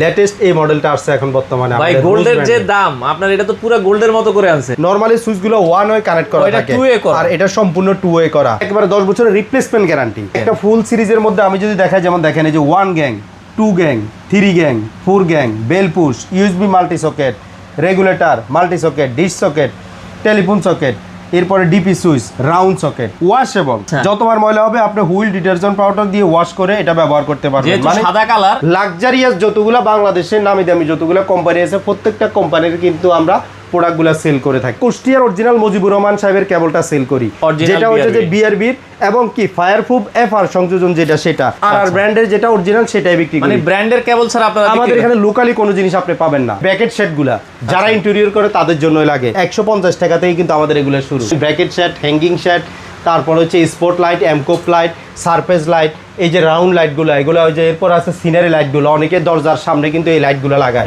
Latest এই মডেলটা আসছে এখন বর্তমানে ভাই গোল্ডের যে দাম আপনার এটা তো পুরো গোল্ডের মতো করে আনছে। নরমালি সুইচগুলো ওয়ান ওয়ে কানেক্ট করা থাকে আর এটা সম্পূর্ণ টু ওয়ে করা, একেবারে 10 বছরের রিপ্লেসমেন্ট গ্যারান্টি। একটা ফুল সিরিজের মধ্যে আমি যদি দেখাই, যেমন দেখেন এই যে 1 gang, 2 gang, 3 gang, 4 gang, bell push, USB multi socket, regulator, multi socket, dish socket, telephone socket, এরপরে DP switch, round socket, washable. যতবার ময়লা হবে আপনি হুইল ডিটারজেন্ট পাউডার দিয়ে ওয়াশ করে এটা ব্যবহার করতে পারবেন। মানে সাদা কালার লাক্সারিয়াস যতগুলা বাংলাদেশের নামি দামি যতগুলা কোম্পানি আছে প্রত্যেকটা কোম্পানির কিন্তু আমরা প্রোডাক্টগুলো সেল করে থাকি। কুষ্টিয়ার অরিজিনাল মুজিবুর রহমান সাহেবের কেবলটা সেল করি, যেটা হচ্ছে যে বিআরবির এবং কি ফায়ারপ্রুফ এফআর সংযোজন যেটা সেটা, আর ব্র্যান্ডের যেটা অরিজিনাল সেটাই বিক্রি করি। মানে ব্র্যান্ডের কেবল ছাড়া আপনারা আমাদের এখানে লোকালি কোনো জিনিস আপনি পাবেন না। ব্র্যাকেট সেটগুলা যারা ইন্টেরিয়র করে তাদের জন্যই লাগে, 150 টাকা থেকেই কিন্তু আমাদের এগুলো শুরু। ব্র্যাকেট সেট, হ্যাঙ্গিং সেট, তারপর হচ্ছে স্পট লাইট, এমকোপ লাইট, সারফেস লাইট, এই যে রাউন্ড লাইটগুলো এগুলো, ওই যে এরপর আছে সিনারি লাইটগুলো, অনেকে দরজার সামনে কিন্তু এই লাইটগুলো লাগায়,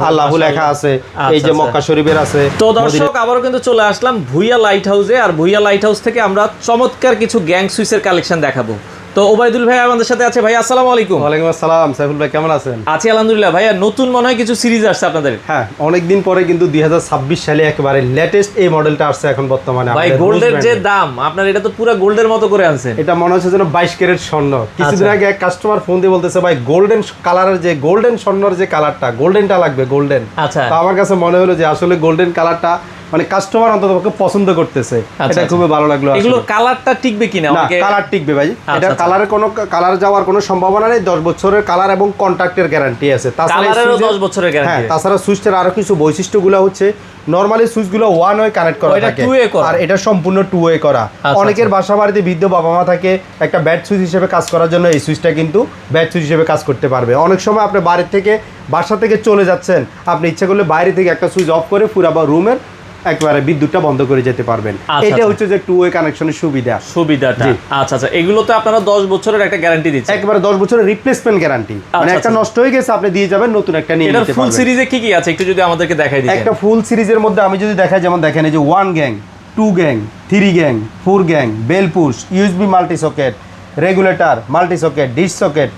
আল্লাহ লেখা আছে, এই যে মক্কা শরীফের আছে। তো দর্শক আবারও কিন্তু চলে আসলাম ভুইয়া লাইট হাউসে, আর ভুইয়া লাইট হাউস থেকে আমরা চমৎকার কিছু গ্যাং সুইচের কালেকশন দেখাবো। তো ওবায়দুল ভাই আমাদের সাথে আছে। ভাই আসসালামু আলাইকুম। ওয়ালাইকুম আসসালাম। সাইফুল ভাই কেমন আছেন? আছি আলহামদুলিল্লাহ। ভাইয়া নতুন মনে হয় কিছু সিরিজ আসছে আপনাদের? হ্যাঁ, অনেকদিন পরে কিন্তু 2026 সালে একেবারে লেটেস্ট এই মডেলটা আসছে এখন বর্তমানে। ভাই গোল্ডের যে দাম আপনার এটা তো পুরো গোল্ডের মতো করে আনছে। এটা মনে হচ্ছে যেন 22 ক্যারেট স্বর্ণ। কিছুদিন আগে এক কাস্টমার ফোন দিয়ে বলতেছে ভাই গোল্ডেন কালারের যে গোল্ডেন স্বর্ণের যে কালারটা, গোল্ডেনটা লাগবে গোল্ডেন। আচ্ছা, তো আমার কাছে মনে হলো যে আসলে গোল্ডেন কালারটা মানে কাস্টমার অন্তত পছন্দ করতেছে, এটা খুবই ভালো লাগলো। এগুলো কালারটা টিকবে কিনা? না, কালার টিকবে ভাই। এটা কালারের কোনো কালার যাওয়ার কোনো সম্ভাবনা নেই। 10 বছরের কালার এবং কন্ট্রাক্টের গ্যারান্টি আছে। তাছাড়া 10 বছরের গ্যারান্টি। হ্যাঁ, তাছাড়া সুইচের আরো কিছু বৈশিষ্ট্যগুলো হচ্ছে নরমালি সুইচগুলো ওয়ান ওয়ে কানেক্ট করা থাকে আর এটা সম্পূর্ণ টু ওয়ে করা। অনেকের বাসা বাড়িতে বৃদ্ধ বাবা মা থাকে, একটা ব্যাট সুইচ হিসেবে কাজ করার জন্য এই সুইচটা কিন্তু ব্যাট সুইচ হিসেবে কাজ করতে পারবে। অনেক সময় আপনি বাড়ি থেকে বাসা থেকে চলে যাচ্ছেন, আপনি ইচ্ছা করলে বাইরে থেকে একটা সুইচ অফ করে পুরো রুমের একবারে বিদ্যুৎটা বন্ধ করে যেতে পারবেন। এটা হচ্ছে যে টু ওয়ে কানেকশনের সুবিধাটা। আচ্ছা, এগুলো তো আপনারা 10 বছরের একটা গ্যারান্টি দিচ্ছেন। একবারে 10 বছরের রিপ্লেসমেন্ট গ্যারান্টি, মানে একটা নষ্ট হয়ে গেছে আপনি দিয়ে যাবেন, নতুন একটা নিয়ে নিতে পারবেন। ফুল সিরিজে কি কি আছে একটু যদি আমাদেরকে দেখাই দিতেন। একটা ফুল সিরিজের মধ্যে আমি যদি দেখাই, যেমন দেখেন এই যে 1 gang, 2 gang, 3 gang, 4 gang, bell push, USB multi socket, regulator, multi socket, dish socket,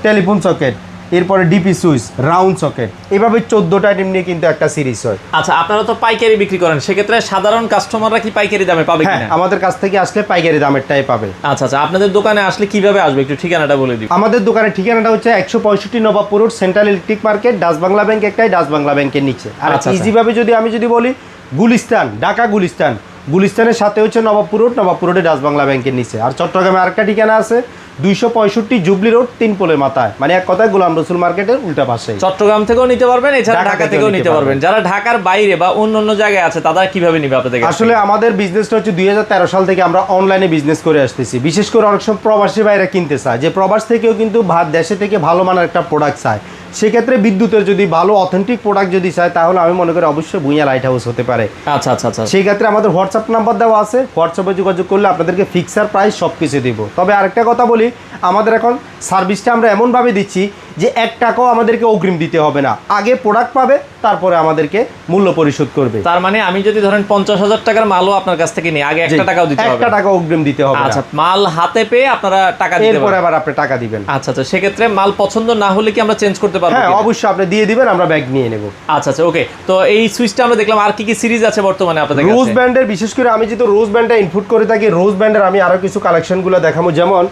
telephone socket, এরপরে ডিপি সুইচ, রাউন্ড সকেট, এভাবে 14টা আইটেম নিয়ে কিন্তু একটা সিরিজ হয়। আচ্ছা, আপনারা তো পাইকারি বিক্রি করেন, সেক্ষেত্রে সাধারণ কাস্টমাররা কি পাইকারি দামে পাবে কিনা? আমাদের কাছ থেকে আসলে পাইকারি দামেরটাই পাবে। আচ্ছা, আপনাদের দোকানে আসলে কিভাবে আসবে একটু ঠিকানাটা বলে দিন। আমাদের দোকানের ঠিকানাটা হচ্ছে 165 Nawabpur road, central electric market, Dutch Bangla bank একটাই, ডাচ বাংলা ব্যাংকের নিচে। আর ইজি ভাবে আমি যদি বলি, গুলিস্তান, ঢাকা গুলিস্তানের সাথে হচ্ছে নবাবপুর রোডে ডাচ বাংলা ব্যাংকের নিচে। আর চট্টগ্রামে আরেকটা ঠিকানা আছে 265 জুবলি রোড, 3 পোলের মাথায়, মানে এক কথায় গোলাম রসুল মার্কেটের উল্টা পাশে। চট্টগ্রাম থেকেও নিতে পারবেন, এছাড়া ঢাকা থেকেও নিতে পারবেন। যারা ঢাকার বাইরে বা অন্য জায়গায় আছে তারা কিভাবে নিবে আপনাদের কাছে? আসলে আমাদের বিজনেসটা হচ্ছে 2013 সাল থেকে আমরা অনলাইনে বিজনেস করে আসতেছি। বিশেষ করে অনেক সময় প্রবাসী ভাইরা কিনতে চায়, যে প্রবাস থেকেও কিন্তু দেশে থেকে ভালো মানের একটা প্রোডাক্ট চায়। সেক্ষেত্রে বিদ্যুতের যদি ভালো অথেন্টিক প্রোডাক্ট যদি চায়, তাহলে আমি মনে করি অবশ্যই ভুঁইয়া লাইট হাউস হতে পারে। আচ্ছা, সেই ক্ষেত্রে আমাদের হোয়াটসঅ্যাপ নাম্বার দেওয়া আছে, হোয়াটসঅ্যাপে যোগাযোগ করলে আপনাদেরকে ফিক্সার প্রাইস সব কিছু দিব। তবে আরেকটা কথা বলি, আমাদের এখন সার্ভিসটা আমরা এমনভাবে দিচ্ছি যে 1 টাকাও আমাদেরকে অগ্রিম দিতে হবে না। আগে প্রোডাক্ট পাবে, তারপরে আমাদেরকে মূল্য পরিশোধ করবে। তার মানে আমি যদি ধরেন 50,000 টাকার মালও আপনার কাছ থেকে নিই, আগে 1 টাকাও দিতে হবে? 1 টাকা অগ্রিম দিতে হবে। আচ্ছা, মাল হাতে পেয়ে আপনারা টাকা দিতে এরপরে আবার আপনি টাকা দিবেন। আচ্ছা, সেক্ষেত্রে মাল পছন্দ না হলে কি আমরা চেঞ্জ করতে পারবো? হ্যাঁ, অবশ্যই আপনি দিয়ে দিবেন, আমরা ব্যাগ নিয়ে নেব। আচ্ছা, ওকে। তো এই সুইচটা আমরা দেখলাম, আর কি কি সিরিজ আছে বর্তমানে আপনাদের কাছে? রোজ ব্র্যান্ডের, বিশেষ করে আমি যেহেতু রোজ ব্র্যান্ডটা ইনপুট করে থাকি, রোজ ব্র্যান্ডের আমি আরো কিছু কালেকশনগুলো দেখাবো। যেমন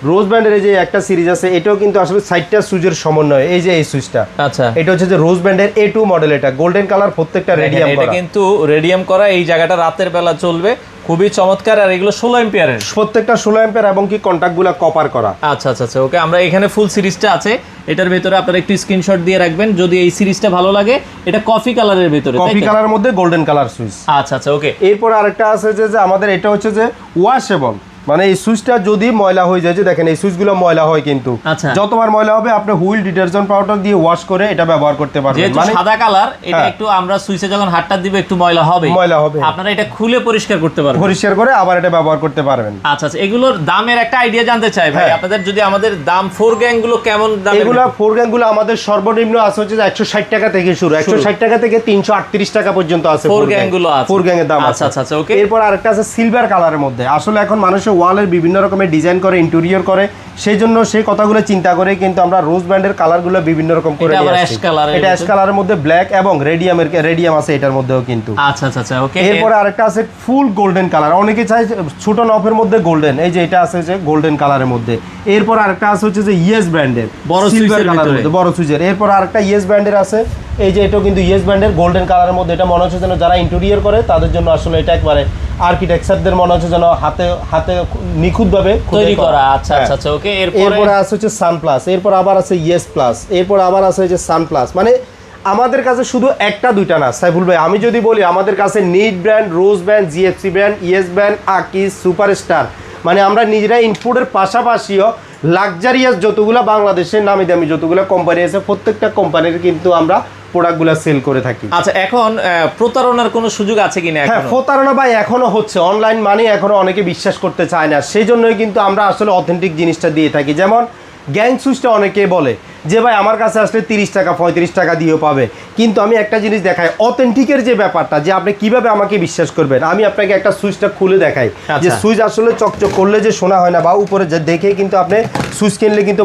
রোজ ব্র্যান্ডের এই যে একটা সিরিজ আছে, এটাও কিন্তু আসলে 60টা সুইচের সমন্বয়। এই যে এই সুইচটা, আচ্ছা, এটা হচ্ছে যে রোজ ব্র্যান্ডের A2 মডেল, এটা গোল্ডেন কালার, প্রত্যেকটা রেডিয়াম করা। এটা কিন্তু রেডিয়াম করা, এই জায়গাটা রাতের বেলা চলবে, খুবই চমৎকার। আর এগুলো 16 এম্পিয়ারের, প্রত্যেকটা 16 এম্পিয়ার এবং কি কন্টাক্টগুলো কপার করা। আচ্ছা, ওকে। আমরা এখানে ফুল সিরিজটা আছে, এটার ভিতরে আপনারা একটু স্ক্রিনশট দিয়ে রাখবেন যদি এই সিরিজটা ভালো লাগে। এটা কফি কালারের ভিতরে, কফি কালারের মধ্যে গোল্ডেন কালার সুইচ। আচ্ছা, ওকে। এরপর আরেকটা আছে যে আমাদের এটা হচ্ছে যে ওয়াশেবল, মানে এই সুইচটা যদি ময়লা হয়ে যায়, যে দেখেন এই সুইচগুলো ময়লা হয় কিন্তু, যতবার ময়লা হবে আপনি হুইল ডিটারজেন্ট পাউডার দিয়ে ওয়াশ করে এটা ব্যবহার করতে পারবেন। যেহেতু সাদা কালার, এটা একটু আমরা সুইচে যখন হাতটা দিব একটু ময়লা হবে, আপনারা এটা খুলে পরিষ্কার করতে পারবেন, পরিষ্কার করে আবার এটা ব্যবহার করতে পারবেন। আচ্ছা, এগুলোর দামের একটা আইডিয়া জানতে চাই ভাই আপনাদের, যদি আমাদের দাম 4 গ্যাং গুলো কেমন দাম? এগুলো 4 গ্যাং গুলো আমাদের সর্বনিম্ন আছে হচ্ছে 160 টাকা থেকে শুরু, 160 টাকা থেকে 338 টাকা পর্যন্ত আছে 4 গ্যাং গুলো আছে। 4 গ্যাং এর দাম আছে। আচ্ছা, ওকে। এরপর আরেকটা আছে সিলভার কালারের মধ্যে। আসলে এখন মানুষের ওয়ালের বিভিন্ন রকমের ডিজাইন করে, ইন্টেরিয়র করে, সেই জন্য সেই কথাগুলো চিন্তা করে কিন্তু আমরা রোজ ব্যান্ডের কালারগুলো বিভিন্ন রকম করে নিয়ে আসছি। এটা অ্যাশ কালারের মধ্যে ব্ল্যাক এবং রেডিয়াম আছে এটার মধ্যেও কিন্তু। আচ্ছা আচ্ছা আচ্ছা, ওকে। এরপরে আরেকটা আছে ফুল গোল্ডেন কালার, অনেকে চায় ছোট নফের মধ্যে গোল্ডেন, এই যে এটা আছে যে গোল্ডেন কালারের মধ্যে। এরপর আরেকটা আছে হচ্ছে যে ইয়েস ব্র্যান্ডের বড় সিলভার সুইচের কালারের মধ্যে, বড় সুইচের। এরপর আরেকটা ইয়েস ব্র্যান্ডের আছে, এই যে এটাও কিন্তু ইয়েস ব্র্যান্ডের গোল্ডেন কালারের মধ্যে। এটা মনে হচ্ছে যেন যারা ইন্টেরিয়র করে তাদের জন্য আসলে এটা একবারে আর্কিটেকচারদের মনে হচ্ছে যেন হাতে হাতে নিখুঁতভাবে তৈরি করা। আচ্ছা আচ্ছা আচ্ছা, ওকে। এরপরে আছে হচ্ছে সান প্লাস, এরপর আবার আছে ইয়েস প্লাস, এরপর আবার আছে যে সান প্লাস। মানে আমাদের কাছে শুধু একটা দুইটা না সাইফুল ভাই, আমি যদি বলি আমাদের কাছে need brand, Rose brand, GFC brand, yes brand, আকিস, সুপারস্টার, মানে আমরা নিজেরা ইনপুটের পাশাপাশিও লাক্সারিয়াস যতগুলো বাংলাদেশের নামি দামি যতগুলো কোম্পানি আছে প্রত্যেকটা কোম্পানির কিন্তু আমরা প্রোডাক্টগুলো সেল করে থাকি। আচ্ছা, এখন প্রতারণার কোনো সুযোগ আছে কিনা? হ্যাঁ, প্রতারণা ভাই এখনো হচ্ছে, অনলাইন মানে এখনো অনেকে বিশ্বাস করতে চায় না, সেই জন্যই কিন্তু আমরা আসলে অথেন্টিক জিনিসটা দিয়ে থাকি। যেমন গ্যাং সুইচটা অনেকে বলে যে ভাই আমার কাছে আসলে 30 টাকা 35 টাকা দিয়েও পাবে, কিন্তু আমি একটা জিনিস দেখাই অথেন্টিকের যে ব্যাপারটা, যে আপনি কিভাবে আমাকে বিশ্বাস করবেন। আমি আপনাকে একটা সুইচটা খুলে দেখাই যে সুইচ আসলে চকচক করলে যে শোনা হয় না, বা উপরে যে দেখে কিন্তু আপনি সুইচ কিনলে কিন্তু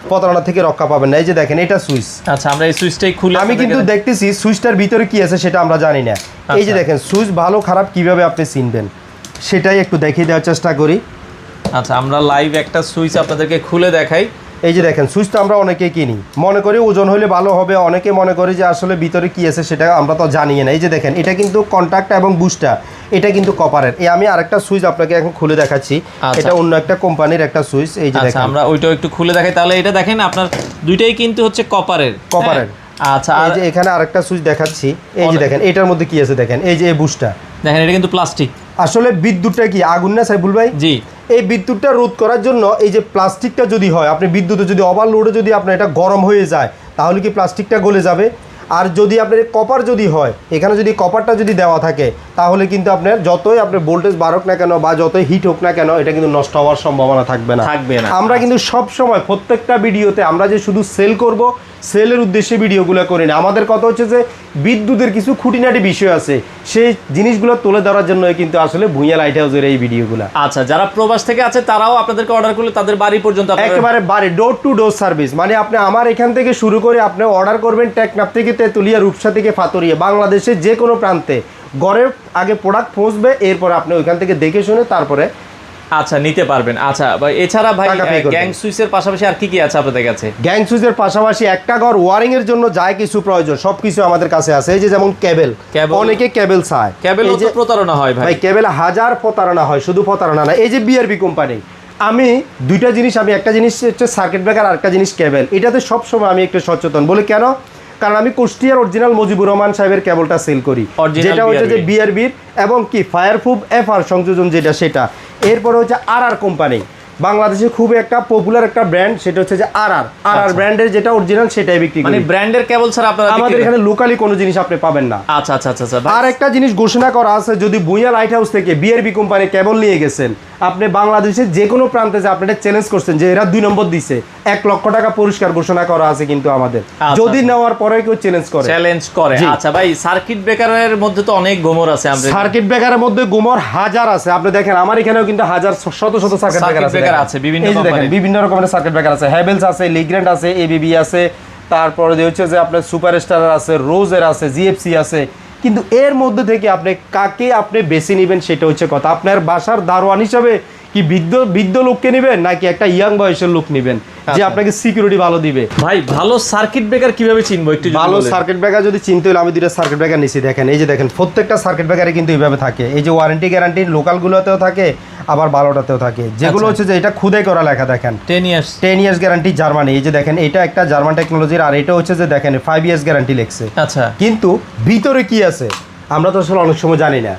প্রতারণা থেকে রক্ষা পাবেন না। এই যে দেখেন এটা সুইচ। আচ্ছা, আমরা এই সুইচটাই খুলে আমি কিন্তু দেখতেছি সুইচটার ভিতরে কি আছে সেটা আমরা জানি না। এই যে দেখেন সুইচ ভালো খারাপ কিভাবে আপনি চিনবেন সেটাই একটু দেখিয়ে দেওয়ার চেষ্টা করি। আচ্ছা, আমরা লাইভ একটা সুইচ আপনাদেরকে খুলে দেখাই। এই যে দেখেন সুইচটা আমরা অনেকেই কিনি, মনে করি ওজন হলে ভালো হবে, অনেকে মনে করে যে আসলে ভিতরে কি আছে সেটা আমরা তো জানি না। এই যে দেখেন এটা কিন্তু কন্টাক্ট এবং বুস্টার, এটা কিন্তু কপারের। আমি আরেকটা সুইচ আপনাকে এখন খুলে দেখাচ্ছি, এটা অন্য একটা কোম্পানির একটা সুইচ। এই যে দেখেন আমরা ওইটাও একটু খুলে দেখাই। তাহলে এটা দেখেন আপনার দুইটাই কিন্তু হচ্ছে কপারের। আচ্ছা, এই যে এখানে আরেকটা সুইচ দেখাচ্ছি, এই যে দেখেন এটার মধ্যে কি আছে দেখেন, এই যে এই বুস্টার দেখেন, এটা কিন্তু প্লাস্টিক। আসলে বিদ্যুৎটা কি আগুন না সাইফুল ভাই? জি। এই বিদ্যুৎটা রোধ করার জন্য এই যে প্লাস্টিকটা যদি হয়, আপনি বিদ্যুতে যদি ওভারলোডে যদি আপনার এটা গরম হয়ে যায় তাহলে কি প্লাস্টিকটা গলে যাবে। আর যদি আপনার কপার যদি হয়, এখানে যদি কপারটা যদি দেওয়া থাকে তাহলে কিন্তু আপনার যতই আপনার ভোল্টেজ বাড়ুক না কেন বা যতই হিট হোক না কেন এটা কিন্তু নষ্ট হওয়ার সম্ভাবনা থাকবে না। আমরা কিন্তু সব সময় প্রত্যেকটা ভিডিওতে আমরা যে শুধু সেল করব সেলের উদ্দেশ্যে ভিডিওগুলো করি না। আমাদের কথা হচ্ছে যে বিদ্যুতের কিছু খুঁটিনাটি বিষয় আছে, সেই জিনিসগুলো তুলে ধরার জন্য কিন্তু আসলে ভুঁইয়া লাইট হাউসের এই ভিডিওগুলো। আচ্ছা, যারা প্রবাস থেকে আছে তারাও আপনাদেরকে অর্ডার করলে তাদের বাড়ি পর্যন্ত একেবারে বাড়ি ডোর টু ডোর সার্ভিস। মানে আপনি আমার এখান থেকে শুরু করে আপনি অর্ডার করবেন টেকনাফ থেকে তেতুলিয়া, রূপসা থেকে ফাতুরিয়া, বাংলাদেশের যে কোনো প্রান্তে ঘরে আগে প্রোডাক্ট পৌঁছবে, এরপর আপনি ওইখান থেকে দেখে শুনে তারপরে আচ্ছা নিতে পারবেন। আচ্ছা ভাই, এছাড়া ভাই গ্যাং সুইচের পাশাপাশি আর কি কি আছে আপনাদের কাছে? গ্যাং সুইচের পাশাপাশি একটা ঘর ওয়ারিং এর জন্য যা কিছু প্রয়োজন সবকিছু আমাদের কাছে আছে। এই যে যেমন কেবল, অনেকে কেবল চায়, কেবল তো প্রতারণা হয় ভাই। কেবল হাজার প্রতারণা হয়, শুধু প্রতারণা না। এই যে বিআরবি কোম্পানি, আমি দুইটা জিনিস, আমি একটা জিনিস হচ্ছে সার্কিট ব্রেকার আর একটা জিনিস কেবল, এটাতে সবসময় আমি একটু সচেতন। বলে কেন? কারণ আমি কুষ্টিয়ার অরিজিনাল মুজিবুর রহমান সাহেবের কেবলটা সেল করি, যেটা হচ্ছে যে বিআরবির এবং কি ফায়ারপ্রুফ এফআর সংযোজন যেটা সেটা। এরপরে হচ্ছে আর কোম্পানি, বাংলাদেশে খুব একটা পপুলার একটা ব্র্যান্ড, সেটা হচ্ছে যে আর ব্র্যান্ডের যেটা অরিজিনাল সেটাই বিক্রি করি। মানে ব্র্যান্ডের কেবল ছাড়া আপনারা আমাদের এখানে লোকালি কোনো জিনিস আপনি পাবেন না। আচ্ছা আচ্ছা আচ্ছা। আর একটা জিনিস ঘোষণা করা আছে, যদি ভুঁইয়া লাইট হাউস থেকে বিআরবি কোম্পানি কেবল নিয়ে গেছেন, আপনি বাংলাদেশের যে কোনো প্রান্তে যে আপনি এটা চ্যালেঞ্জ করছেন যে এরা 2 নম্বর দিছে, 1 লক্ষ টাকা পুরস্কার ঘোষণা করা আছে কিন্তু আমাদের, যদি নেওয়ার পরে কেউ চ্যালেঞ্জ করে। আচ্ছা ভাই, সার্কিট ব্রেকারের মধ্যে তো অনেক গোমর আছে। আমরা সার্কিট ব্রেকারের মধ্যে গোমর হাজার আছে, আপনি দেখেন আমার এখানেও কিন্তু হাজার শত শত সার্কিট ব্রেকার আছে। বিভিন্ন রকমের সার্কিট ব্রেকার আছে, হ্যাভেলস আছে, লিগ্র্যান্ড আছে, এবিবি আছে, তারপরে হচ্ছে যে আপনার সুপারস্টার আছে, রোজের আছে, জিএফসি আছে। কিন্তু এর মধ্যে থেকে আপনি কাকে আপনি বেছে নেবেন সেটা হচ্ছে কথা। আপনার বাসার দারোয়ান হিসাবে কি বৃদ্ধ লোককে নেবেন নাকি একটা ইয়াং বয়সের লোক নেবেন যে আপনাকে সিকিউরিটি ভালো দিবে? ভাই, ভালো সার্কিট ব্রেকার কিভাবে চিনবো একটু? ভালো সার্কিট ব্রেকার যদি চিনতে হলে আমি দুইটা সার্কিট ব্রেকার নিছি, দেখেন এই যে দেখেন প্রত্যেকটা সার্কিট ব্রেকারে কিন্তু এইভাবে থাকে। এই যে ওয়ারেন্টি গ্যারান্টি লোকালগুলোতেও থাকে, আবার ভালোটাতেও থাকে, যেগুলো হচ্ছে যে এটা খুদাই করা লেখা দেখেন 10 ইয়ার্স গ্যারান্টি জার্মানি। এই যে দেখেন এটা একটা জার্মান টেকনোলজির, আর এটা হচ্ছে যে দেখেন 5 ইয়ার্স গ্যারান্টি লেখছে। আচ্ছা, কিন্তু ভিতরে কি আছে আমরা তো আসলে অনেক সময় জানি না।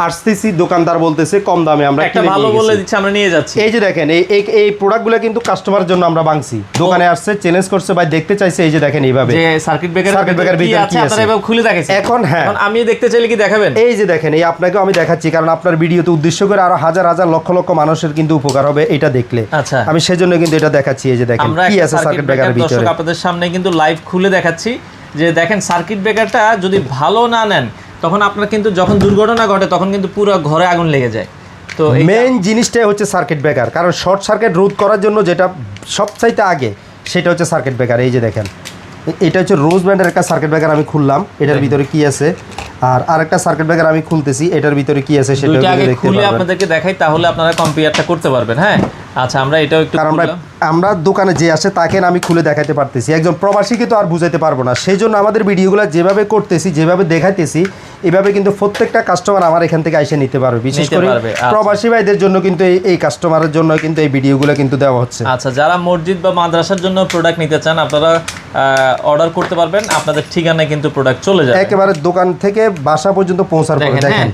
আসতেছি দোকানদার বলতেছে কম দামে আমরা একটা ভালো বলে দিচ্ছি, আমরা নিয়ে যাচ্ছি। এই যে দেখেন এই প্রোডাক্টগুলো কিন্তু কাস্টমারের জন্য আমরা বাংছি, দোকানে আসছে চ্যালেঞ্জ করছে ভাই দেখতে চাইছে। এই যে দেখেন এইভাবে যে সার্কিট ব্রেকার ভিতরে কি আছে আপনারা এভাবে খুলে দেখাইছেন। এখন হ্যাঁ, আমি দেখতে চাইলে কি দেখাবেন? এই যে দেখেন, এই আপনাকেও আমি দেখাচ্ছি, কারণ আপনার ভিডিওতে উদ্দেশ্য করে আরো হাজার হাজার লক্ষ লক্ষ মানুষের কিন্তু উপকার হবে এটা দেখলে। আচ্ছা, আমি সেজন্য কিন্তু এটা দেখাচ্ছি। এই যে দেখেন কি আছে সার্কিট ব্রেকারের ভিতরে, দর্শক আপনাদের সামনে কিন্তু লাইভ খুলে দেখাচ্ছি। যে দেখেন সার্কিট ব্রেকারটা যদি ভালো না নেন তখন আপনার কিন্তু যখন দুর্ঘটনা ঘটে তখন কিন্তু পুরো ঘরে আগুন লেগে যায়। তো মেইন জিনিসটাই হচ্ছে সার্কিট ব্রেকার, কারণ শর্ট সার্কিট রোধ করার জন্য যেটা সবচাইতে আগে সেটা হচ্ছে সার্কিট ব্রেকার। এই যে দেখেন এটা হচ্ছে রোজ ব্র্যান্ডের একটা সার্কিট ব্রেকার আমি খুললাম, এটার ভিতরে কি আছে, আর আরেকটা সার্কিট ব্রেকার আমি খুলতেছি, এটার ভিতরে কি আছে সেটা দেখতে পারবেন। আপনাদেরকে দেখাই, তাহলে আপনারা কম্পেয়ারটা করতে পারবেন। হ্যাঁ আচ্ছা, আমরা এটাও একটু, কারণ আমরা দোকানে যে আসে তাকে আমি খুলে দেখাতে পারতেছি, একজন প্রবাসীকে তো আর বুঝাইতে পারবো না, সেই জন্য আমাদের ভিডিওগুলো যেভাবে করতেছি, যেভাবে দেখাইতেছি, এভাবে কিন্তু প্রত্যেকটা কাস্টমার আমার এখান থেকে এসে নিতে পারবে। বিশেষ করে প্রবাসী ভাইদের জন্য কিন্তু এই কাস্টমারের জন্য কিন্তু এই ভিডিওগুলো কিন্তু দেওয়া হচ্ছে। আচ্ছা, যারা মসজিদ বা মাদ্রাসার জন্য প্রোডাক্ট নিতে চান আপনারা অর্ডার করতে পারবেন, আপনাদের ঠিকানায় কিন্তু প্রোডাক্ট চলে যাবে, একেবারে দোকান থেকে বাসা পর্যন্ত পৌঁছার পরে। দেখেন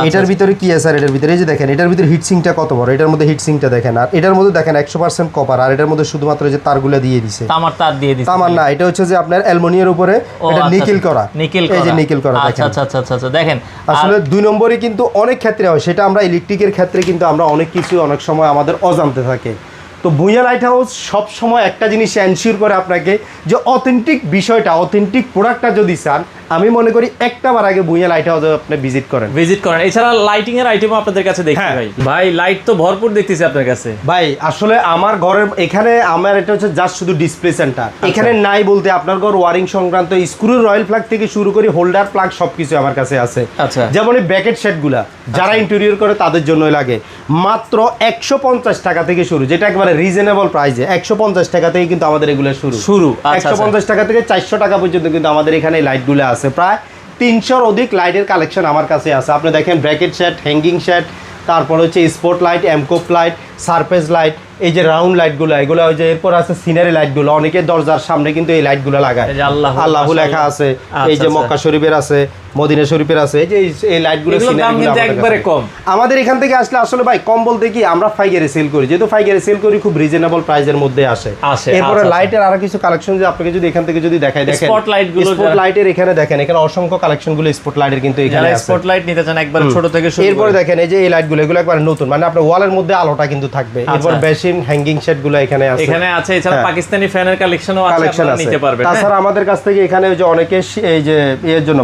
এটার ভিতরে কি আছে, আর এটার ভিতরে এই যে দেখেন এটার ভিতরে হিটসিংটা কত বড়, এটার মধ্যে হিটসিংটা দেখেন, আর এটার মধ্যে দেখেন 100% কপার, আর এটার মধ্যে শুধুমাত্র যে তারগুলো দিয়ে দিছে, তামার তার দিয়ে দিছে। তামার না, এটা হচ্ছে যে আপনার অ্যালুমিনিয়ামের উপরে এটা নিকেল করা, এই যে নিকেল করা। দেখেন আচ্ছা আচ্ছা আচ্ছা দেখেন, আসলে 2 নম্বরে কিন্তু অনেক ক্ষেত্রে হয়, সেটা আমরা ইলেকট্রিকের ক্ষেত্রে কিন্তু আমরা অনেক কিছু অনেক সময় আমাদের অজান্তে থাকে। তো ভূঁইয়া লাইট হাউস সবসময় একটা জিনিস এনশিওর করে আপনাকে, যে অথেন্টিক বিষয়টা, অথেন্টিক প্রোডাক্টটা যদি চান, আমি মনে করি একটাবার আগে ভূঁইয়া লাইট হাউসে আপনি ভিজিট করেন। এছাড়া লাইটিং এর আইটেমও আপনাদের কাছে দেখি। ভাই লাইট তো ভরপুর দেখতেছি আপনার কাছে। ভাই আসলে আমার ঘরের এখানে আমার এটা হচ্ছে জাস্ট শুধু ডিসপ্লে সেন্টার, এখানে নাই বলতে আপনার ঘর ওয়ারিং সংক্রান্ত স্ক্রু রয়্যাল প্লাগ থেকে শুরু করে হোল্ডার প্লাগ সবকিছু আমার কাছে আছে। আচ্ছা, যেমন এই ব্যাকেট সেটগুলা যারা ইন্টেরিয়র করে তাদের জন্য লাগে, মাত্র 150 টাকা থেকে শুরু, যেটা একবারে রিজনেবল প্রাইসে। 150 টাকা থেকে কিন্তু আমাদের এগুলো শুরু। 150 টাকা থেকে 400 টাকা পর্যন্ত কিন্তু আমাদের এখানে এই লাইটগুলো আছে। প্রায় 300-র অধিক লাইটের কালেকশন আমার কাছে আছে। আপনি দেখেন ব্র্যাকেট সেট, হ্যাঙ্গিং সেট, তারপর হচ্ছে স্পট লাইট, এমকোপ লাইট, সারফেস লাইট, এই যে রাউন্ড লাইটগুলো, এগুলো ওই যে এরপর আছে সিনারি লাইটগুলো, অনেকে দরজার সামনে কিন্তু এই লাইটগুলো লাগায়, আল্লাহ লেখা আছে, এই যে মক্কা শরীফের আছে, মদিনা শরীফের আছে, এই যে এই লাইটগুলো একবারে কম। আমাদের এখান থেকে আসলে আসলে ভাই কম বলতে কি, আমরা ফাইকারি সেল করি, যেহেতু ফাইকারি সেল করি খুব রিজনেবল প্রাইসের মধ্যে আসে। এরপরে লাইটের আরো কিছু কালেকশন যে আপনাকে যদি এখান থেকে যদি দেখাই, দেখেন স্পট লাইটের এখানে দেখেন, এখানে অসংখ্য কালেকশনগুলো স্পট লাইটের কিন্তু এখানে আছে। স্পট লাইট নিতে চান একবার ছোট থেকে শুরু। এরপরে দেখেন এই যে এই লাইটগুলো, এগুলো একবার নতুন, মানে আপনার ওয়ালের মধ্যে আলোটা কিন্তু থাকবে। এরপর বেসিন, হ্যাঙ্গিং সেটগুলো এখানে আছে। এছাড়া পাকিস্তানি ফ্যানের কালেকশনও আছে, আপনারা নিতে পারবেন। তাছাড়া আমাদের কাছ থেকে এখানে যে অনেকে এই যে এর জন্য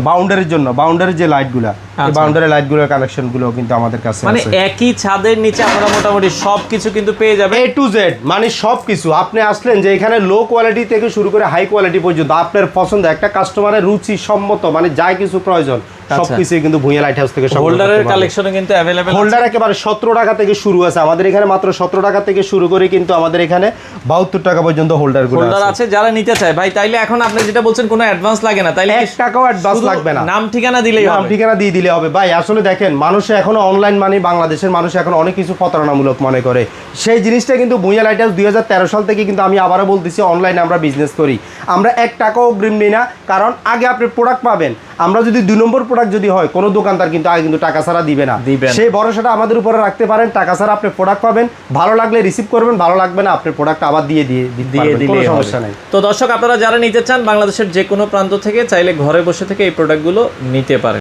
বাউন্ডারির যে লাইটগুলো, এই বাউন্ডারি লাইটগুলোর কালেকশনগুলো কিন্তু আমাদের কাছে আছে। মানে একই ছাদের নিচে আপনারা মোটামুটি সবকিছু কিন্তু পেয়ে যাবেন, A to Z, মানে সবকিছু। আপনি আসলেন যে এখানে লো কোয়ালিটি থেকে শুরু করে হাই কোয়ালিটি পর্যন্ত আপনার পছন্দ, একটা কাস্টমারের রুচি সম্মত, মানে যা কিছু প্রয়োজন সবকিছু কিন্তু ভূঁইয়া লাইট হাউস থেকে। হোল্ডারের কালেকশনও কিন্তু अवेलेबल আছে। হোল্ডার একেবারে 17 টাকা থেকে শুরু আছে আমাদের এখানে, মাত্র 17 টাকা থেকে শুরু করে কিন্তু আমাদের এখানে 72 টাকা পর্যন্ত হোল্ডারগুলো আছে। যারা নিতে চায় ভাই, তাইলে এখন আপনি যেটা বলছেন কোনো অ্যাডভান্স লাগে না, তাইলে 1 টাকাও অ্যাডভান্স লাগবে না, নাম ঠিকানা দিলেই হবে। নাম ঠিকানা দিয়ে দিলে হবে। ভাই আসলে দেখেন, মানুষ এখনো অনলাইন মানে, বাংলাদেশের মানুষ এখন অনেক কিছু প্রতারণামূলক মনে করে, সেই জিনিসটা কিন্তু ভূঁইয়া লাইট হাউস 2013 সাল থেকে কিন্তু, আমি আবারও বলতেছি, অনলাইনে আমরা বিজনেস করি, আমরা 1 টাকাও অগ্রিম নিই না। কারণ আগে আপনি প্রোডাক্ট পাবেন, আমরা যদি 2 নম্বর প্রোডাক্ট যদি হয়, কোনো দোকানদার কিন্তু আগে কিন্তু টাকা ছাড়া দিবে না, সেই ভরসাটা আমাদের উপরে রাখতে পারেন। টাকা ছাড়া আপনি প্রোডাক্ট পাবেন, ভালো লাগলে রিসিভ করবেন, ভালো লাগবে না আপনি প্রোডাক্ট আবার দিয়ে কোনো সমস্যা নেই। তো দর্শক, আপনারা যারা নিতে চান বাংলাদেশের যে কোনো প্রান্ত থেকে চাইলে ঘরে বসে থেকে এই প্রোডাক্টগুলো নিতে পারেন।